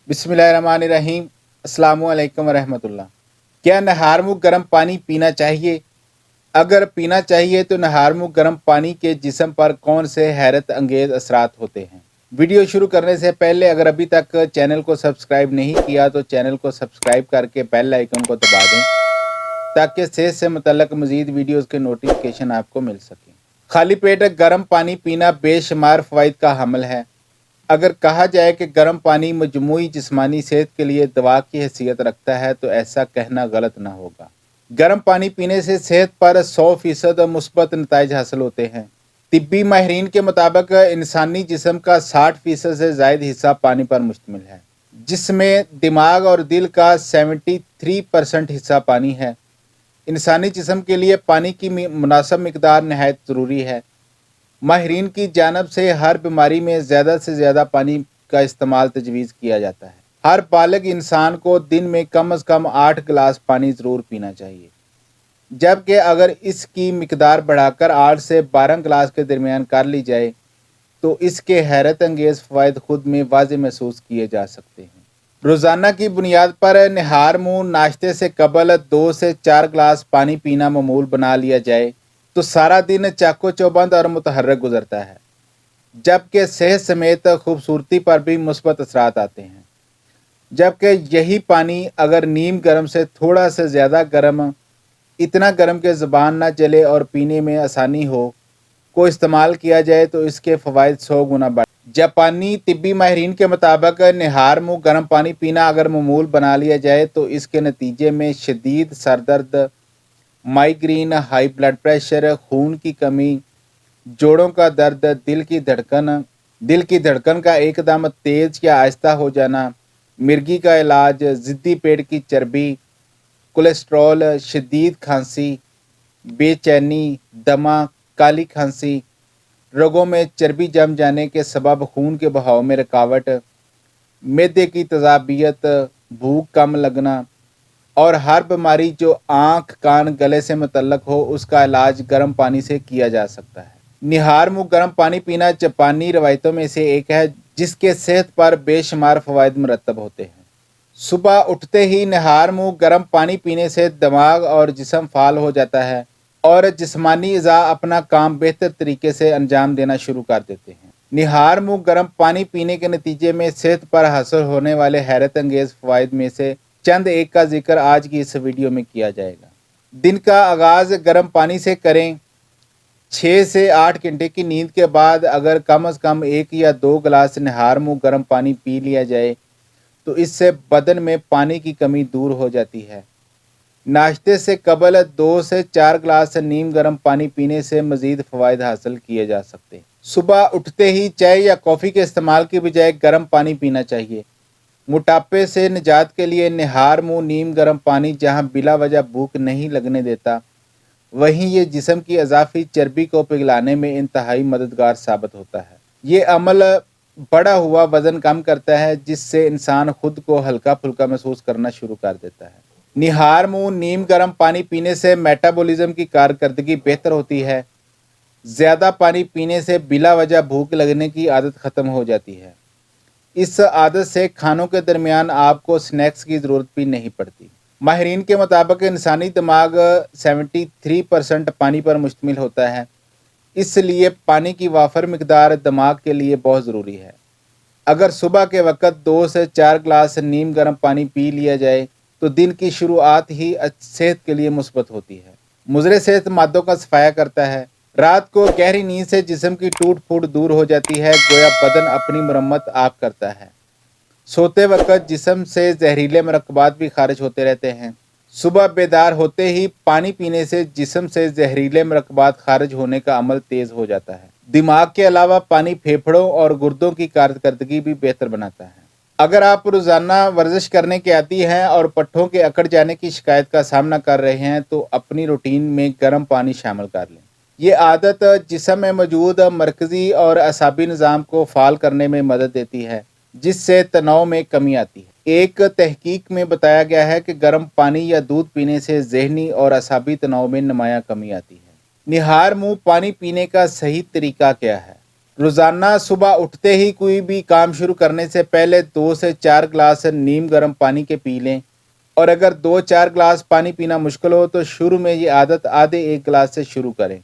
बिस्मिल्लाहिर्रहमानिर्रहीम। अस्सलामुअलैकुम रहमतुल्लाह। क्या नहार मुँह गर्म पानी पीना चाहिए? अगर पीना चाहिए तो नहार मुँह गर्म पानी के जिस्म पर कौन से हैरत अंगेज़ असरात होते हैं? वीडियो शुरू करने से पहले अगर अभी तक चैनल को सब्सक्राइब नहीं किया तो चैनल को सब्सक्राइब करके बेल आइकन को दबा दें ताकि सेहत से मुतल्लक मज़ीद वीडियोज़ के नोटिफिकेशन आपको मिल सकें। खाली पेट गर्म पानी पीना बेशुमार फ़वाइद का हामिल है। अगर कहा जाए कि गर्म पानी मजमूई जिस्मानी सेहत के लिए दवा की हैसियत रखता है तो ऐसा कहना गलत ना होगा। गर्म पानी पीने से सेहत पर 100% मुस्बत नताइज हासिल होते हैं। तिब्बी माहिरीन के मुताबिक इंसानी जिस्म का 60% से ज़ायद हिस्सा पानी पर मुश्तमिल है, जिसमें दिमाग और दिल का 73% हिस्सा पानी है। इंसानी जिस्म के लिए पानी की मुनासिब मिकदार नहायत ज़रूरी है। माहिरीन की जानब से हर बीमारी में ज़्यादा से ज़्यादा पानी का इस्तेमाल तजवीज़ किया जाता है। हर बालिग इंसान को दिन में कम से कम 8 गिलास पानी ज़रूर पीना चाहिए, जबकि अगर इसकी मिकदार बढ़ाकर 8 से 12 गिलास के दरमियान कर ली जाए तो इसके हैरत अंगेज़ फ़वाइद खुद में वाज़ेह महसूस किए जा सकते हैं। रोज़ाना की बुनियाद पर नहार मुँह नाश्ते से कबल 2 से 4 गिलास पानी पीना मामूल बना लिया जाए तो सारा दिन चाको चौबंद और मुतहर्रिक गुजरता है, जबकि सेहत समेत खूबसूरती पर भी मुस्बत असरात आते हैं। जबकि यही पानी अगर नीम गर्म से थोड़ा से ज़्यादा गर्म, इतना गर्म कि ज़बान ना जले और पीने में आसानी हो, को इस्तेमाल किया जाए तो इसके फ़वाइद 100 गुना बढ़। जापानी तिब्बी माहिरीन के मुताबिक नहार मुँह गर्म पानी पीना अगर मामूल बना लिया जाए तो इसके नतीजे में शदीद सरदर्द, माइग्रेन, हाई ब्लड प्रेशर, खून की कमी, जोड़ों का दर्द, दिल की धड़कन का एकदम तेज़ या आहिस्ता हो जाना, मिर्गी का इलाज, ज़िद्दी पेट की चर्बी, कोलेस्ट्रॉल, शदीद खांसी, बेचैनी, दमा, काली खांसी, रगों में चर्बी जम जाने के सबब खून के बहाव में रुकावट, मैदे की तज़ाबियत, भूख कम लगना और हर बीमारी जो आँख, कान, गले से मुतल्लक हो उसका इलाज गर्म पानी से किया जा सकता है। निहार मुँह गर्म पानी पीना जापानी रवायतों में से एक है जिसके सेहत पर बेशुमार फ़वाइद मुरतब होते हैं। सुबह उठते ही निहार मुँह गर्म पानी पीने से दिमाग और जिस्म फाल हो जाता है और जिस्मानी अज़ा अपना काम बेहतर तरीके से अंजाम देना शुरू कर देते हैं। निहार मुँह गर्म पानी पीने के नतीजे में सेहत पर हासिल होने वाले हैरत अंगेज़ फ़वाइद में से चंद एक का जिक्र आज की इस वीडियो में किया जाएगा। दिन का आगाज़ गर्म पानी से करें। 6 से 8 घंटे की नींद के बाद अगर कम से कम 1 या 2 गिलास निहार मुँह गर्म पानी पी लिया जाए तो इससे बदन में पानी की कमी दूर हो जाती है। नाश्ते से कबल 2 से 4 गिलास नीम गर्म पानी पीने से मज़ीद फ़वाइद हासिल किए जा सकते हैं। सुबह उठते ही चाय या कॉफ़ी के इस्तेमाल की बजाय गर्म पानी पीना चाहिए। मोटापे से निजात के लिए निहार मुँह नीम गर्म पानी जहाँ बिला वजह भूख नहीं लगने देता, वहीं ये जिस्म की इजाफी चर्बी को पिघलाने में इंतहाई मददगार साबित होता है। ये अमल बढ़ा हुआ वज़न कम करता है, जिससे इंसान खुद को हल्का फुल्का महसूस करना शुरू कर देता है। निहार मुँह नीम गर्म पानी पीने से मेटाबॉलिज्म की कारकर्दगी बेहतर होती है। ज़्यादा पानी पीने से बिला वजह भूख लगने की आदत ख़त्म हो जाती है। इस आदत से खानों के दरमियान आपको स्नैक्स की ज़रूरत भी नहीं पड़ती। माहिरीन के मुताबिक इंसानी दिमाग 73% पानी पर मुश्तमिल होता है, इसलिए पानी की वाफर मिकदार दिमाग के लिए बहुत ज़रूरी है। अगर सुबह के वक़्त 2 से 4 गिलास नीम गर्म पानी पी लिया जाए तो दिन की शुरुआत ही सेहत के लिए मुस्बत होती है। मुज़रे सेहत मादों का सफाया करता है। रात को गहरी नींद से जिस्म की टूट फूट दूर हो जाती है, गोया बदन अपनी मरम्मत आप करता है। सोते वक़्त जिस्म से जहरीले मरकबात भी खारिज होते रहते हैं। सुबह बेदार होते ही पानी पीने से जिस्म से जहरीले मरकबात खारिज होने का अमल तेज़ हो जाता है। दिमाग के अलावा पानी फेफड़ों और गुर्दों की कारकर्दगी भी बेहतर बनाता है। अगर आप रोज़ाना वर्जिश करने के आदी हैं और पट्ठों के अकड़ जाने की शिकायत का सामना कर रहे हैं तो अपनी रूटीन में गर्म पानी शामिल कर लें। ये आदत जिस्म में मौजूद मरकज़ी और असाबी निज़ाम को फ़ाल करने में मदद देती है, जिससे तनाव में कमी आती है। एक तहकीक में बताया गया है कि गर्म पानी या दूध पीने से ज़हनी और असाबी तनाव में नुमायाँ कमी आती है। निहार मुँह पानी पीने का सही तरीका क्या है? روزانہ صبح اٹھتے ہی کوئی بھی کام شروع کرنے سے پہلے 2 سے 4 گلاس نیم گرم پانی کے پی لیں، اور اگر 2-4 گلاس پانی پینا مشکل ہو تو شروع میں یہ عادت آدھے 1 گلاس سے شروع کریں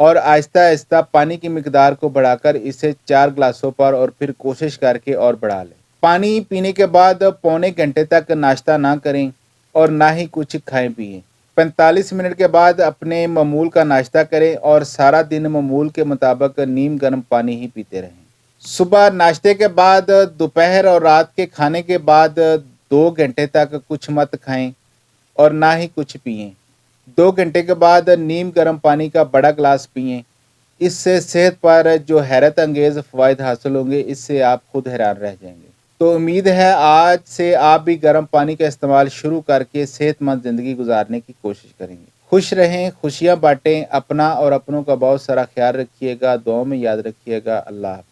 اور آہستہ آہستہ پانی کی مقدار کو بڑھا کر اسے 4 گلاسوں پر اور پھر کوشش کر کے اور بڑھا لیں۔ پانی پینے کے بعد پونے گھنٹے تک ناشتہ نہ کریں اور نہ ہی کچھ کھائیں پیئیں۔ 45 منٹ کے بعد اپنے معمول کا ناشتہ کریں اور سارا دن معمول کے مطابق نیم گرم پانی ہی پیتے رہیں۔ صبح ناشتے کے بعد، دوپہر اور رات کے کھانے کے بعد 2 گھنٹے تک کچھ مت کھائیں اور نہ ہی کچھ پئیں۔ 2 گھنٹے کے بعد نیم گرم پانی کا بڑا گلاس پئیں۔ اس سے صحت پر جو حیرت انگیز فوائد حاصل ہوں گے، اس سے آپ خود حیران رہ جائیں گے۔ تو امید ہے آج سے آپ بھی گرم پانی کا استعمال شروع کر کے صحت مند زندگی گزارنے کی کوشش کریں گے۔ خوش رہیں، خوشیاں بانٹیں، اپنا اور اپنوں کا بہت سارا خیال رکھیے گا، دعاؤں میں یاد رکھیے گا۔ اللہ حافظ۔